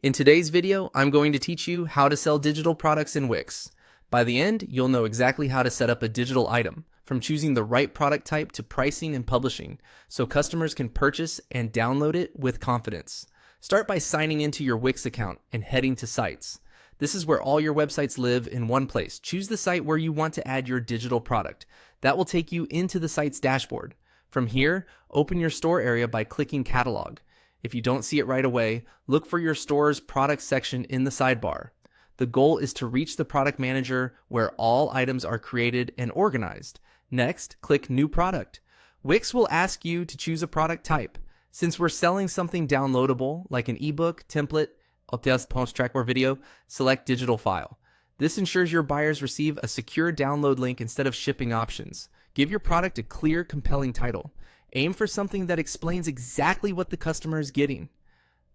In today's video, I'm going to teach you how to sell digital products in Wix. By the end, you'll know exactly how to set up a digital item, from choosing the right product type to pricing and publishing, so customers can purchase and download it with confidence. Start by signing into your Wix account and heading to Sites. This is where all your websites live in one place. Choose the site where you want to add your digital product. That will take you into the site's dashboard. From here, open your store area by clicking Catalog. If you don't see it right away, look for your store's product section in the sidebar. The goal is to reach the product manager where all items are created and organized. Next, click New Product. Wix will ask you to choose a product type. Since we're selling something downloadable, like an ebook, template, post track or video, select Digital File. This ensures your buyers receive a secure download link instead of shipping options. Give your product a clear, compelling title. Aim for something that explains exactly what the customer is getting.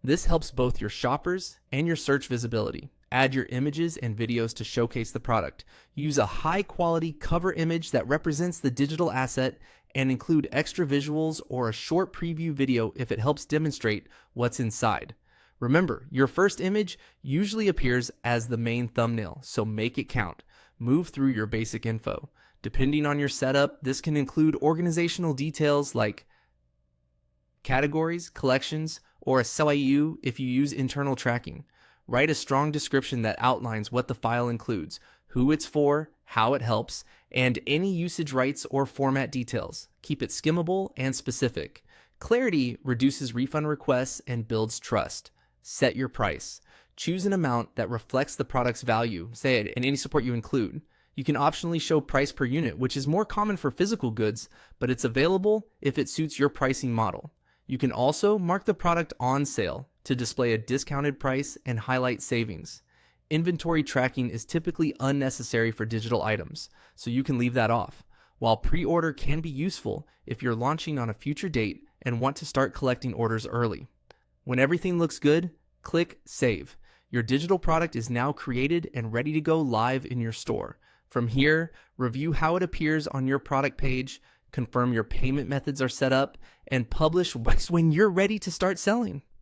This helps both your shoppers and your search visibility. Add your images and videos to showcase the product. Use a high-quality cover image that represents the digital asset and include extra visuals or a short preview video if it helps demonstrate what's inside. Remember, your first image usually appears as the main thumbnail, so make it count. Move through your basic info. Depending on your setup, this can include organizational details like categories, collections, or a SKU if you use internal tracking. Write a strong description that outlines what the file includes, who it's for, how it helps, and any usage rights or format details. Keep it skimmable and specific. Clarity reduces refund requests and builds trust. Set your price. Choose an amount that reflects the product's value, say it, and any support you include. You can optionally show price per unit, which is more common for physical goods, but it's available if it suits your pricing model. You can also mark the product on sale to display a discounted price and highlight savings. Inventory tracking is typically unnecessary for digital items, so you can leave that off, while pre-order can be useful if you're launching on a future date and want to start collecting orders early. When everything looks good, click Save. Your digital product is now created and ready to go live in your store. From here, review how it appears on your product page, confirm your payment methods are set up, and publish when you're ready to start selling.